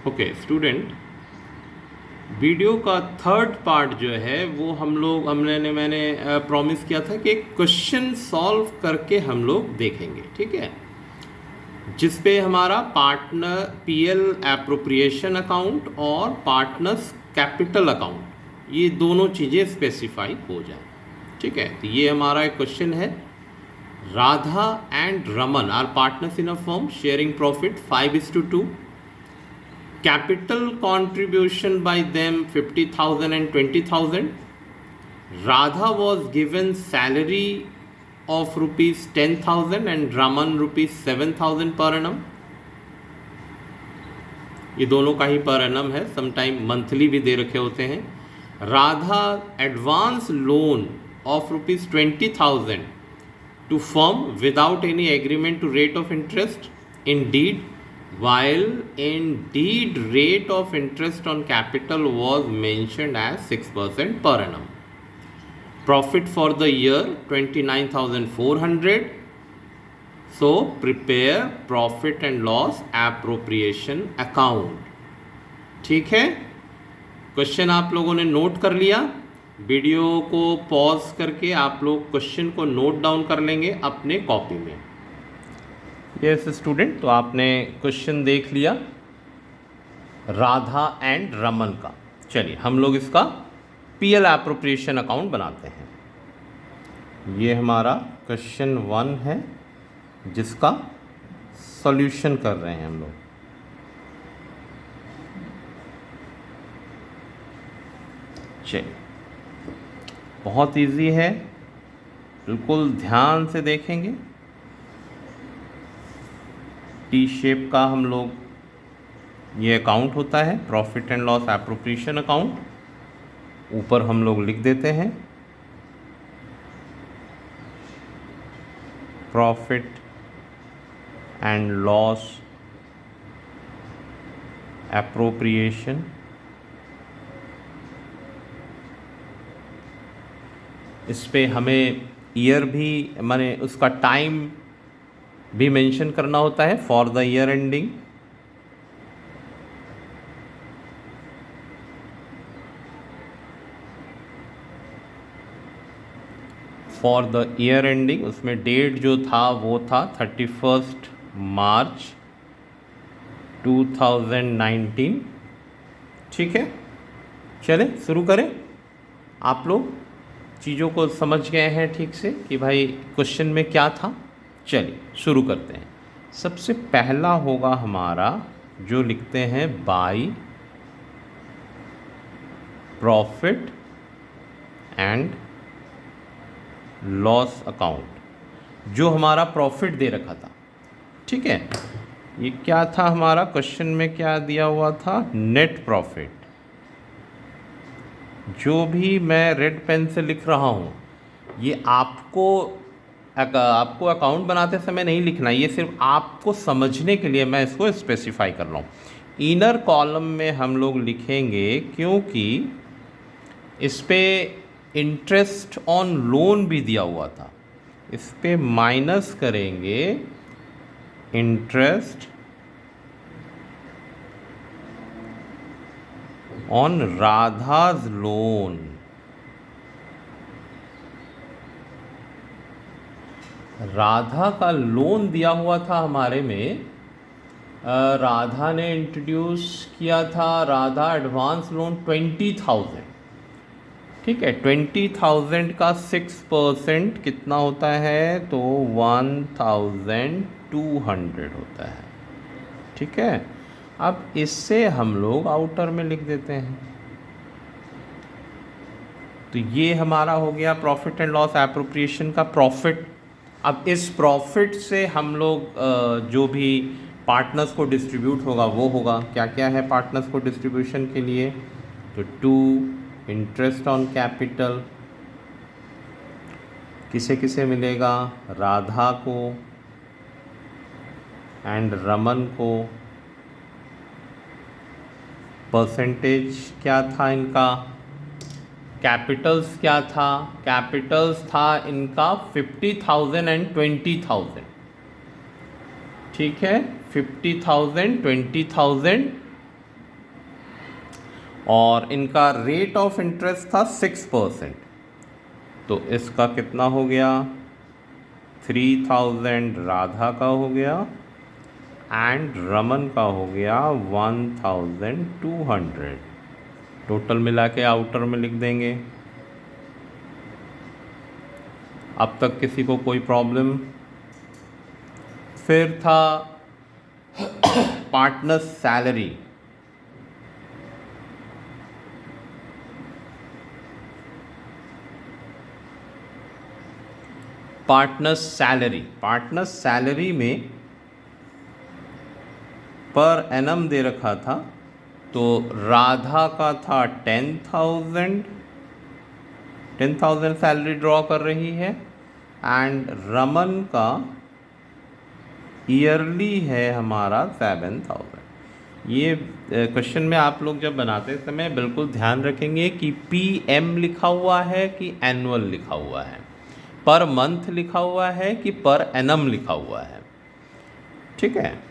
Okay student, video का third part जो है वो मैंने प्रॉमिस किया था कि क्वेश्चन सॉल्व करके हम लोग देखेंगे, ठीक है, जिस पे हमारा पार्टनर पीएल एप्रोप्रिएशन अकाउंट और पार्टनर्स कैपिटल अकाउंट ये दोनों चीज़ें स्पेसिफाई हो जाए, ठीक है। तो ये हमारा एक क्वेश्चन है। Radha and Raman are partners in a firm sharing profit 5:2. Capital contribution by them 50,000 and 20,000. Radha was given salary of rupees 10,000 and Raman rupees 7,000 per annum. ये दोनों का ही पर एनम है, समटाइम मंथली भी दे रखे होते हैं। Radha advance loan of rupees 20,000 to firm without any agreement to rate of interest in deed, while indeed rate of interest on capital was mentioned as 6% per annum. Profit for the year 29,400. So prepare profit and loss appropriation account. ठीक है, question आप लोगों ने note कर लिया। Video को pause करके आप लोग क्वेश्चन को नोट डाउन कर लेंगे अपने कॉपी में। यस स्टूडेंट, तो आपने क्वेश्चन देख लिया राधा एंड रमन का। चलिए हम लोग इसका पीएल एप्रोप्रिएशन अकाउंट बनाते हैं। ये हमारा क्वेश्चन 1 है जिसका सॉल्यूशन कर रहे हैं हम लोग। चलिए, बहुत इजी है, बिल्कुल ध्यान से देखेंगे। टी शेप का हम लोग ये अकाउंट होता है, profit and loss appropriation account. ऊपर हम लोग लिख देते हैं प्रॉफिट एंड लॉस एप्रोप्रिएशन। इस पे हमें ईयर भी माने उसका टाइम भी मेंशन करना होता है, for the year ending. For the year ending उसमें डेट जो था वो था 31 मार्च 2019, ठीक है। चले शुरू करें। आप लोग चीज़ों को समझ गए हैं ठीक से कि भाई क्वेश्चन में क्या था। चलिए शुरू करते हैं। सबसे पहला होगा हमारा जो लिखते हैं by profit and loss account, जो हमारा प्रॉफिट दे रखा था, ठीक है। ये क्या था हमारा क्वेश्चन में, क्या दिया हुआ था, नेट प्रॉफिट। जो भी मैं रेड पेन से लिख रहा हूँ ये आपको अकाउंट बनाते समय नहीं लिखना, ये सिर्फ आपको समझने के लिए मैं इसको स्पेसिफाई कर रहा हूँ। इनर कॉलम में हम लोग लिखेंगे क्योंकि इस पे इंटरेस्ट ऑन लोन भी दिया हुआ था, इस पे माइनस करेंगे interest on Radha's loan. Radha का लोन दिया हुआ था हमारे में, राधा ने इंट्रोड्यूस किया था, राधा एडवांस लोन 20,000, ठीक है। 20,000 का 6% कितना होता है, तो 1,200 होता है, ठीक है। अब इससे हम लोग आउटर में लिख देते हैं। तो ये हमारा हो गया प्रॉफिट एंड लॉस एप्रोप्रिएशन का प्रॉफिट। अब इस प्रॉफिट से हम लोग जो भी पार्टनर्स को डिस्ट्रीब्यूट होगा वो होगा, क्या क्या है पार्टनर्स को डिस्ट्रीब्यूशन के लिए, तो 2 इंटरेस्ट ऑन कैपिटल किसे किसे मिलेगा, राधा को एंड रमन को। परसेंटेज क्या था इनका, कैपिटल्स क्या था, कैपिटल्स था इनका 50,000 एंड 20,000, ठीक है। 50,000 20,000 और इनका रेट ऑफ इंटरेस्ट था 6%। तो इसका कितना हो गया, 3000 राधा का हो गया एंड रमन का हो गया 1200। टोटल मिला के आउटर में लिख देंगे। अब तक किसी को कोई प्रॉब्लम? फिर था पार्टनर्स सैलरी। पार्टनर्स सैलरी में पर एनम दे रखा था, तो राधा का था 10,000 सैलरी ड्रॉ कर रही है एंड रमन का ईयरली है हमारा 7,000। ये क्वेश्चन में आप लोग जब बनाते समय बिल्कुल ध्यान रखेंगे कि PM लिखा हुआ है कि एनुअल लिखा हुआ है, पर मंथ लिखा हुआ है कि पर एनम लिखा हुआ है। ठीक है,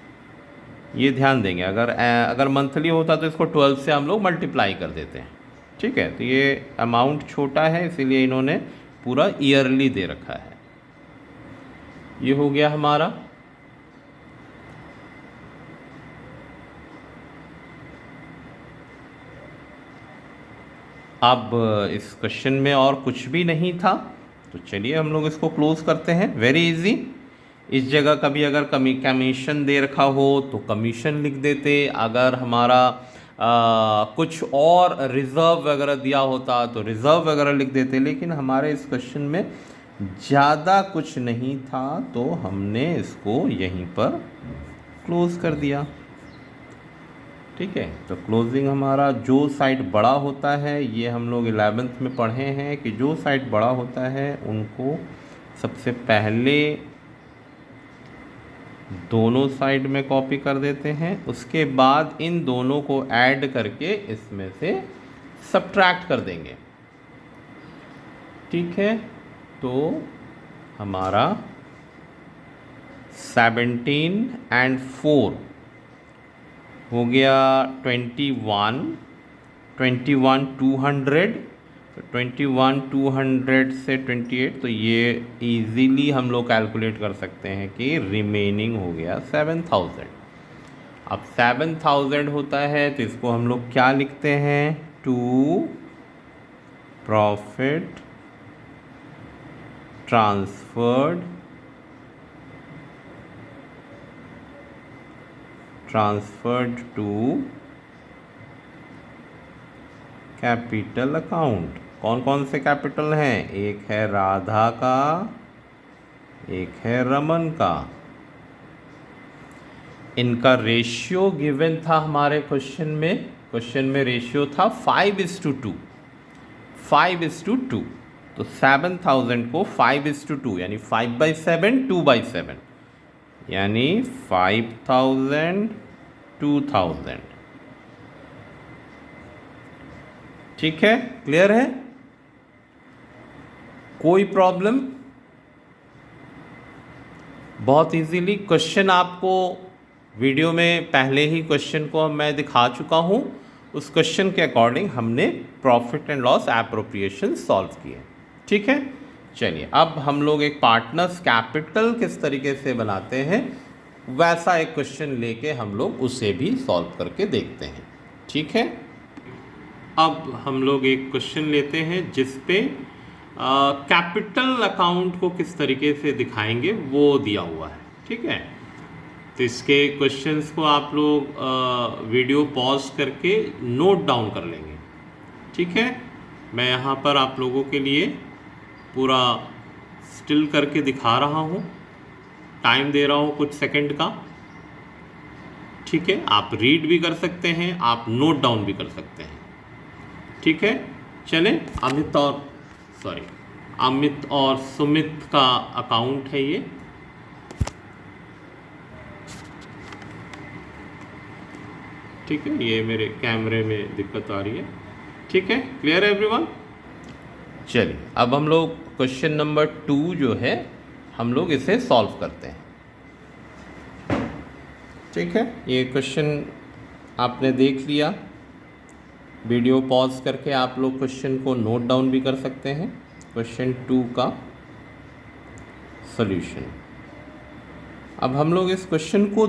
ये ध्यान देंगे। अगर मंथली होता तो इसको 12 से हम लोग मल्टीप्लाई कर देते हैं। ठीक है, तो ये अमाउंट छोटा है इसीलिए इन्होंने पूरा ईयरली दे रखा है। ये हो गया हमारा। अब इस क्वेश्चन में और कुछ भी नहीं था, तो चलिए हम लोग इसको क्लोज करते हैं। Very easy. इस जगह कभी अगर कमीशन दे रखा हो तो कमीशन लिख देते, अगर हमारा कुछ और रिज़र्व वगैरह दिया होता तो रिज़र्व वगैरह लिख देते, लेकिन हमारे इस क्वेश्चन में ज़्यादा कुछ नहीं था तो हमने इसको यहीं पर क्लोज कर दिया। ठीक है, तो क्लोजिंग हमारा जो साइड बड़ा होता है, ये हम लोग 11th में पढ़े हैं कि जो साइड बड़ा होता है उनको सबसे पहले दोनों साइड में कॉपी कर देते हैं, उसके बाद इन दोनों को ऐड करके इसमें से सब्ट्रैक्ट कर देंगे। ठीक है, तो हमारा 17 एंड 4 हो गया 21 200। तो 21,200 से 28, तो ये इजीली हम लोग कैलकुलेट कर सकते हैं कि रिमेनिंग हो गया 7,000। अब 7,000 होता है तो इसको हम लोग क्या लिखते हैं, to profit transferred to capital account. कौन कौन से कैपिटल हैं, एक है राधा का, एक है रमन का। इनका रेशियो गिवन था हमारे क्वेश्चन में रेशियो था 5:2। 5:2, तो 7,000 को 5:2 यानी 5/7 2/7 यानी 5,000 2,000। ठीक है, क्लियर है? कोई प्रॉब्लम? बहुत इजीली क्वेश्चन आपको वीडियो में पहले ही क्वेश्चन को मैं दिखा चुका हूं। उस क्वेश्चन के अकॉर्डिंग हमने profit and loss appropriation solve किए। ठीक है, चलिए अब हम लोग एक पार्टनर्स कैपिटल किस तरीके से बनाते हैं वैसा एक क्वेश्चन लेके हम लोग उसे भी सॉल्व करके देखते हैं। ठीक है, अब हम लोग एक क्वेश्चन लेते हैं जिस पे कैपिटल अकाउंट को किस तरीके से दिखाएंगे वो दिया हुआ है। ठीक है, तो इसके क्वेश्चंस को आप लोग वीडियो पॉज करके नोट डाउन कर लेंगे। ठीक है, मैं यहाँ पर आप लोगों के लिए पूरा स्टिल करके दिखा रहा हूँ, टाइम दे रहा हूँ कुछ सेकंड का। ठीक है, आप रीड भी कर सकते हैं, आप नोट डाउन भी कर सकते हैं। ठीक है, चलें। अमित और सुमित का अकाउंट है ये। ठीक है, ये मेरे कैमरे में दिक्कत आ रही है। ठीक है, क्लियर है एवरीवन? चलिए अब हम लोग क्वेश्चन नंबर 2 जो है हम लोग इसे सॉल्व करते हैं। ठीक है, ये क्वेश्चन आपने देख लिया। वीडियो पॉज करके आप लोग क्वेश्चन को नोट डाउन भी कर सकते हैं। क्वेश्चन 2 का सॉल्यूशन। अब हम लोग इस क्वेश्चन को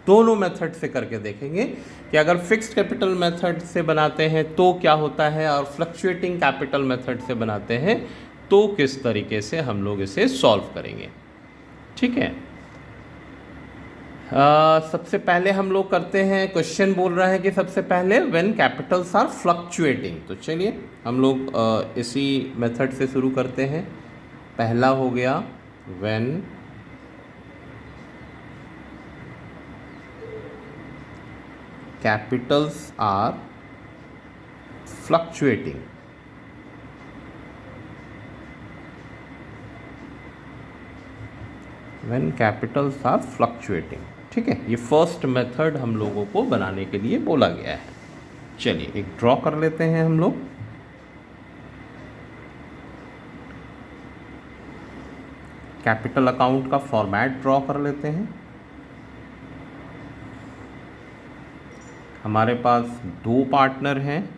दोनों मेथड से करके देखेंगे कि अगर फिक्स्ड कैपिटल मेथड से बनाते हैं तो क्या होता है और फ्लक्चुएटिंग कैपिटल मेथड से बनाते हैं तो किस तरीके से हम लोग इसे सॉल्व करेंगे। ठीक है, सबसे पहले हम लोग करते हैं, क्वेश्चन बोल रहा है कि सबसे पहले व्हेन कैपिटल्स आर फ्लक्चुएटिंग। तो चलिए हम लोग इसी मेथड से शुरू करते हैं। पहला हो गया when capitals are fluctuating। when capitals are fluctuating। ठीक है, ये फर्स्ट मेथड हम लोगों को बनाने के लिए बोला गया है। चलिए एक ड्रॉ कर लेते हैं हम लोग। कैपिटल अकाउंट का फॉर्मेट ड्रॉ कर लेते हैं। हमारे पास दो पार्टनर हैं,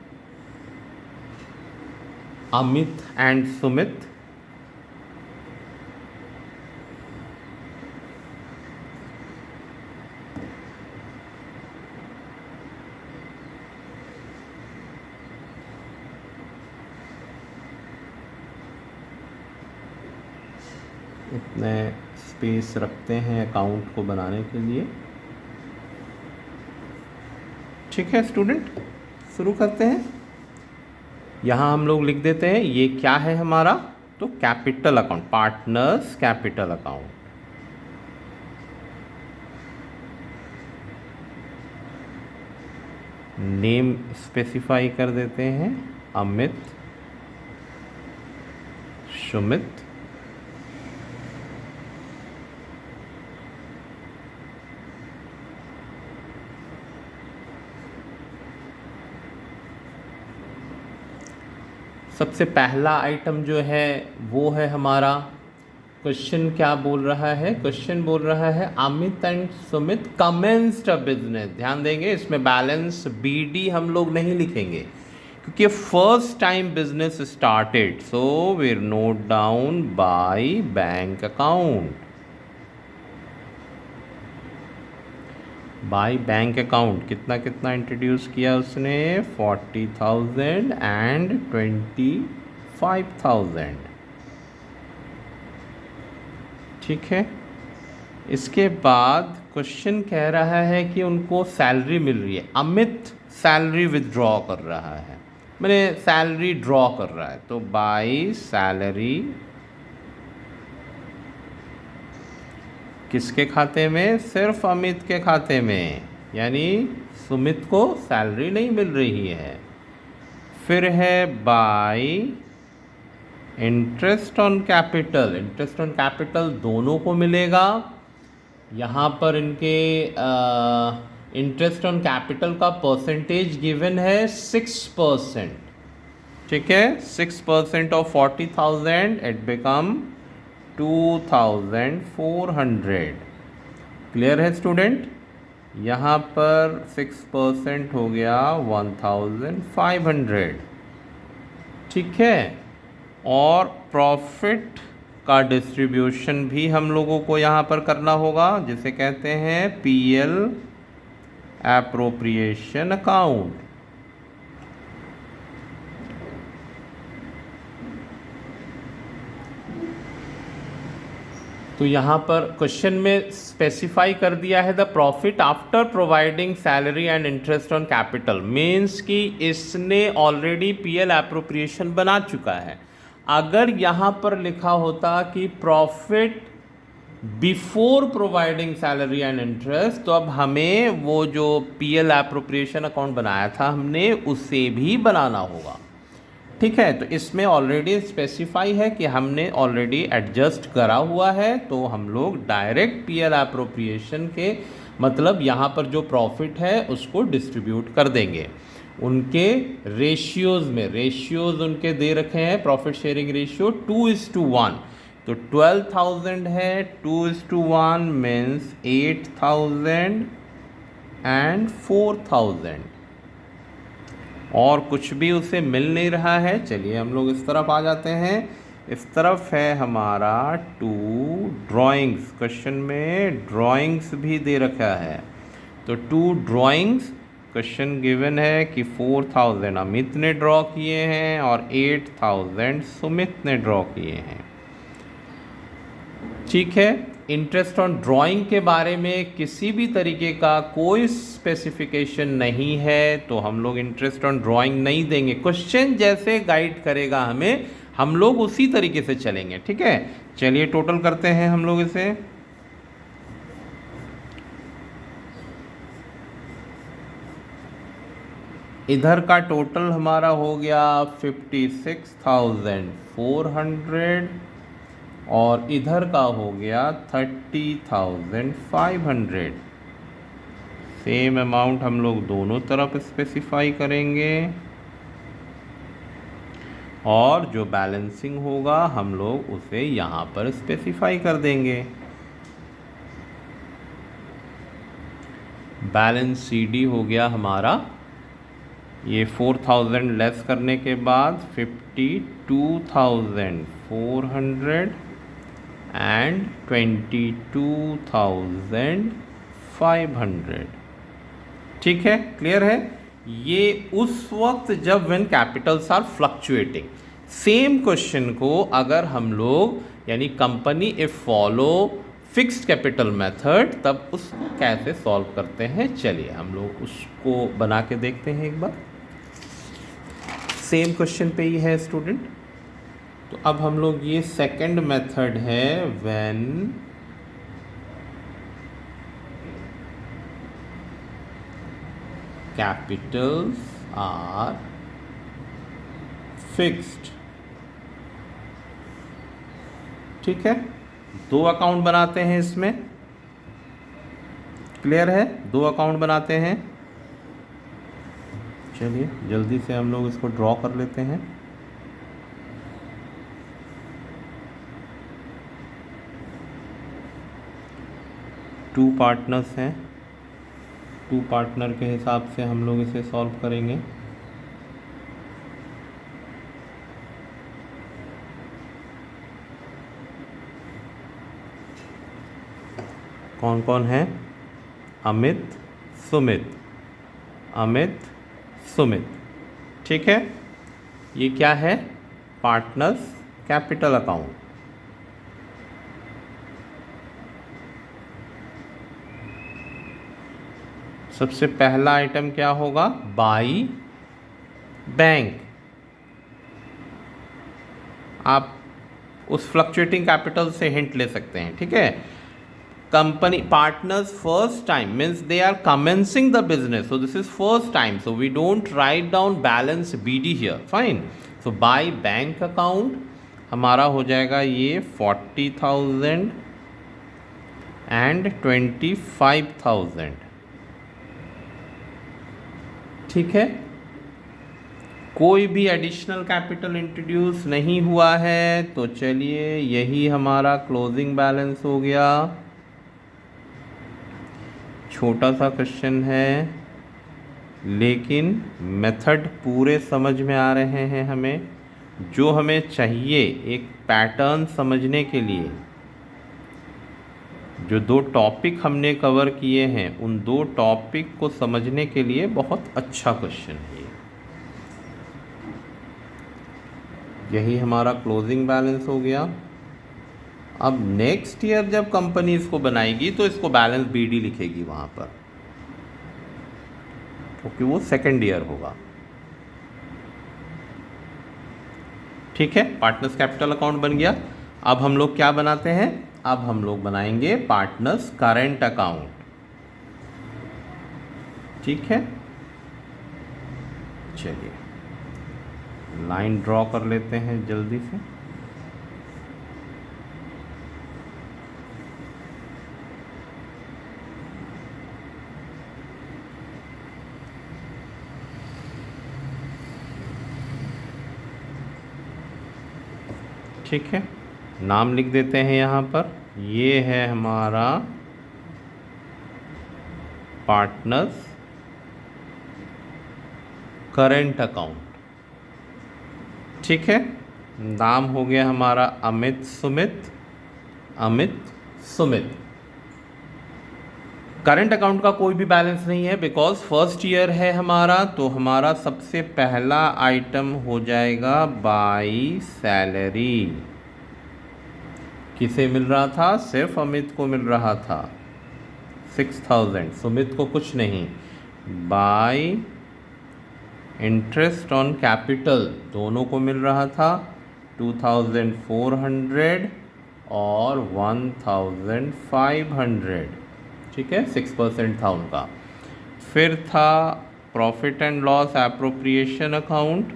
अमित एंड सुमित। इतने स्पेस रखते हैं अकाउंट को बनाने के लिए। ठीक है स्टूडेंट, शुरू करते हैं। यहाँ हम लोग लिख देते हैं ये क्या है हमारा, तो capital account, partners capital account. Name specify कर देते हैं, अमित, सुमित। सबसे पहला आइटम जो है वो है हमारा, क्वेश्चन क्या बोल रहा है, क्वेश्चन बोल रहा है Amit and Sumit commenced a business. ध्यान देंगे इसमें बैलेंस बीडी हम लोग नहीं लिखेंगे क्योंकि first time business started, so we note down by bank account. By bank account कितना कितना इंट्रोड्यूस किया उसने, 40,000 एंड 25,000। ठीक है, इसके बाद क्वेश्चन कह रहा है कि उनको सैलरी मिल रही है। अमित सैलरी विथड्रॉ कर रहा है, मैंने सैलरी ड्रॉ कर रहा है, तो बाय सैलरी किसके खाते में, सिर्फ अमित के खाते में, यानी सुमित को सैलरी नहीं मिल रही है। फिर है bye interest on capital, interest on capital दोनों को मिलेगा। यहाँ पर इनके इंटरेस्ट ऑन कैपिटल का परसेंटेज गिवन है 6%। ठीक है, 6% ऑफ 40,000 इट बिकम 2,400। क्लियर है स्टूडेंट, यहाँ पर 6% हो गया 1,500। ठीक है, और प्रॉफिट का डिस्ट्रीब्यूशन भी हम लोगों को यहाँ पर करना होगा, जिसे कहते हैं पीएल एप्रोप्रिएशन अकाउंट। तो यहाँ पर क्वेश्चन में स्पेसिफाई कर दिया है the profit after providing salary and interest on capital, means कि इसने ऑलरेडी पीएल एप्रोप्रिएशन बना चुका है। अगर यहाँ पर लिखा होता कि profit before providing salary and interest, तो अब हमें वो जो पीएल एप्रोप्रिएशन अकाउंट बनाया था हमने उसे भी बनाना होगा। ठीक है, तो इसमें ऑलरेडी स्पेसिफाई है कि हमने ऑलरेडी एडजस्ट करा हुआ है, तो हम लोग डायरेक्ट पीएल एप्रोप्रिएशन के मतलब यहाँ पर जो प्रॉफिट है उसको डिस्ट्रीब्यूट कर देंगे। उनके रेशियोज़ में, रेशियोज़ उनके दे रखे हैं, प्रॉफिट शेयरिंग रेशियो 2:1, तो 12,000 है, 2:1 मीन्स 8,000 एंड 4,000। और कुछ भी उसे मिल नहीं रहा है। चलिए हम लोग इस तरफ आ जाते हैं। इस तरफ है हमारा 2 ड्राइंग्स। क्वेश्चन में ड्राइंग्स भी दे रखा है, तो 2 ड्राइंग्स क्वेश्चन गिवन है कि 4000 अमित ने ड्रॉ किए हैं और 8000 सुमित ने ड्रॉ किए हैं। ठीक है, इंटरेस्ट ऑन ड्राइंग के बारे में किसी भी तरीके का कोई स्पेसिफिकेशन नहीं है, तो हम लोग इंटरेस्ट ऑन ड्राइंग नहीं देंगे। क्वेश्चन जैसे गाइड करेगा हमें, हम लोग उसी तरीके से चलेंगे। ठीक है, चलिए टोटल करते हैं हम लोग इसे। इधर का टोटल हमारा हो गया 56,400 और इधर का हो गया 30,500। सेम अमाउंट हम लोग दोनों तरफ स्पेसिफाई करेंगे और जो बैलेंसिंग होगा हम लोग उसे यहाँ पर स्पेसिफाई कर देंगे। बैलेंस CD हो गया हमारा, ये 4000 लेस करने के बाद 52,400 एंड 22,500। ठीक है, क्लियर है। ये उस वक्त जब when capitals are fluctuating. Same question को अगर हम लोग यानी company if follow fixed capital method, तब उस कैसे सॉल्व करते हैं, चलिए हम लोग उसको बना के देखते हैं एक बार। सेम क्वेश्चन पे ही है स्टूडेंट। तो अब हम लोग ये सेकंड मेथड है व्हेन कैपिटल्स आर फिक्स्ड। ठीक है, 2 अकाउंट बनाते हैं इसमें। क्लियर है, 2 अकाउंट बनाते हैं। चलिए जल्दी से हम लोग इसको ड्रॉ कर लेते हैं। टू पार्टनर्स हैं, 2 पार्टनर के हिसाब से हम लोग इसे सॉल्व करेंगे। कौन कौन है? अमित सुमित, अमित सुमित। ठीक है, ये क्या है? Partners capital account. सबसे पहला आइटम क्या होगा? By bank. आप उस फ्लक्चुएटिंग कैपिटल से हिंट ले सकते हैं। ठीक है, company partners first time means they are commencing the business, so this is first time, so we don't write down balance BD here, fine। so by bank account हमारा हो जाएगा ये 40,000 and 25,000। ठीक है, कोई भी एडिशनल कैपिटल इंट्रोड्यूस नहीं हुआ है, तो चलिए यही हमारा क्लोजिंग बैलेंस हो गया। छोटा सा क्वेश्चन है लेकिन मेथड पूरे समझ में आ रहे हैं हमें। जो हमें चाहिए एक पैटर्न समझने के लिए, जो 2 टॉपिक हमने कवर किए हैं उन 2 टॉपिक को समझने के लिए बहुत अच्छा क्वेश्चन है। यही हमारा क्लोजिंग बैलेंस हो गया। अब नेक्स्ट ईयर जब कंपनी इसको बनाएगी तो इसको बैलेंस BD लिखेगी वहाँ पर, क्योंकि वो सेकेंड ईयर होगा। ठीक है, पार्टनर्स कैपिटल अकाउंट बन गया। अब हम लोग क्या बनाते हैं? अब हम लोग बनाएंगे पार्टनर्स करेंट अकाउंट। ठीक है, चलिए लाइन ड्रॉ कर लेते हैं जल्दी से। ठीक है, नाम लिख देते हैं यहाँ पर। ये है हमारा पार्टनर्स करेंट अकाउंट। ठीक है, नाम हो गया हमारा अमित सुमित, अमित सुमित। करंट अकाउंट का कोई भी बैलेंस नहीं है बिकॉज फर्स्ट ईयर है हमारा, तो हमारा सबसे पहला आइटम हो जाएगा बाई सैलरी। किसे मिल रहा था? सिर्फ अमित को मिल रहा था 6000, सुमित को कुछ नहीं। बाई इंटरेस्ट ऑन कैपिटल दोनों को मिल रहा था 2400 और 1500। ठीक है, 6% था उनका। फिर था profit and loss appropriation account.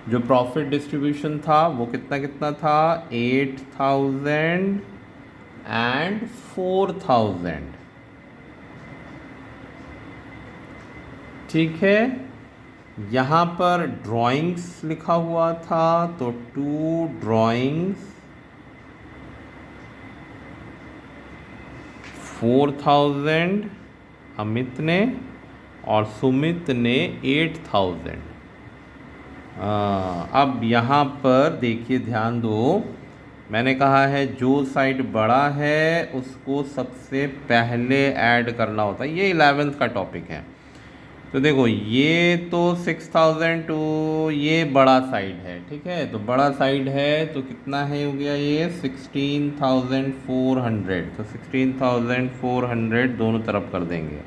जो प्रॉफिट डिस्ट्रीब्यूशन था वो कितना कितना था? 8000 एंड 4000। ठीक है, यहाँ पर ड्राइंग्स लिखा हुआ था तो 2 ड्राइंग्स 4000 अमित ने और सुमित ने 8000। अब यहाँ पर देखिए, ध्यान दो, मैंने कहा है जो साइड बड़ा है उसको सबसे पहले ऐड करना होता है। ये 11th का टॉपिक है। तो देखो, ये तो 6000 टू ये बड़ा साइड है। ठीक है, तो बड़ा साइड है तो कितना है हो गया ये 16400। तो 16400 दोनों तरफ कर देंगे।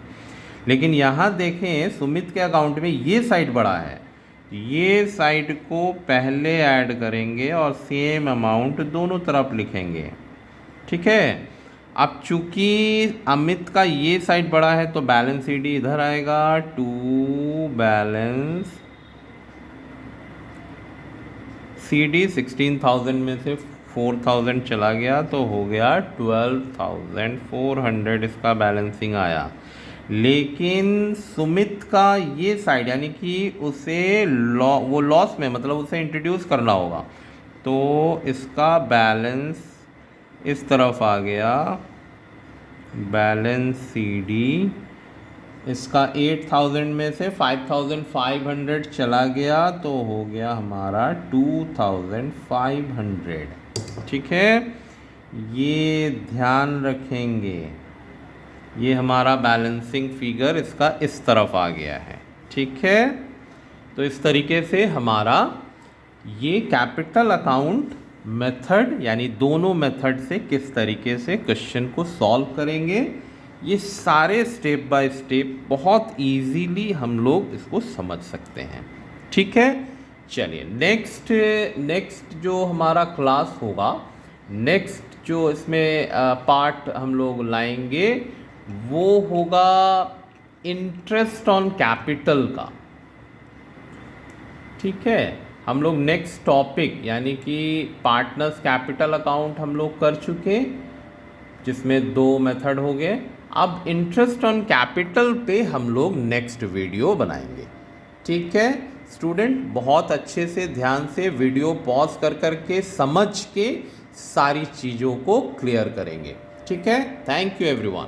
लेकिन यहाँ देखें, सुमित के अकाउंट में ये साइड बड़ा है, ये साइड को पहले ऐड करेंगे और सेम अमाउंट दोनों तरफ लिखेंगे। ठीक है, अब चूंकि अमित का ये साइड बड़ा है तो बैलेंस सीडी इधर आएगा, टू बैलेंस सीडी 16000 में से 4000 चला गया तो हो गया 12400 इसका बैलेंसिंग आया। लेकिन सुमित का ये साइड यानी कि उसे वो लॉस में, मतलब उसे इंट्रोड्यूस करना होगा, तो इसका बैलेंस इस तरफ आ गया, बैलेंस सीडी। इसका 8000 में से 5500 चला गया तो हो गया हमारा 2500। ठीक है, ये ध्यान रखेंगे, ये हमारा बैलेंसिंग फिगर इसका इस तरफ आ गया है। ठीक है, तो इस तरीके से हमारा ये कैपिटल अकाउंट मेथड, यानी दोनों मेथड से किस तरीके से क्वेश्चन को सॉल्व करेंगे, ये सारे स्टेप बाय स्टेप बहुत इजीली हम लोग इसको समझ सकते हैं। ठीक है, चलिए नेक्स्ट जो हमारा क्लास होगा, नेक्स्ट जो इसमें पार्ट हम लोग लाएंगे वो होगा इंटरेस्ट ऑन कैपिटल का। ठीक है, हम लोग नेक्स्ट टॉपिक यानी कि पार्टनर्स कैपिटल अकाउंट हम लोग कर चुके, जिसमें 2 मेथड हो गए। अब इंटरेस्ट ऑन कैपिटल पे हम लोग नेक्स्ट वीडियो बनाएंगे। ठीक है स्टूडेंट, बहुत अच्छे से ध्यान से वीडियो पॉज कर करके समझ के सारी चीज़ों को क्लियर करेंगे। ठीक है, थैंक यू एवरीवन।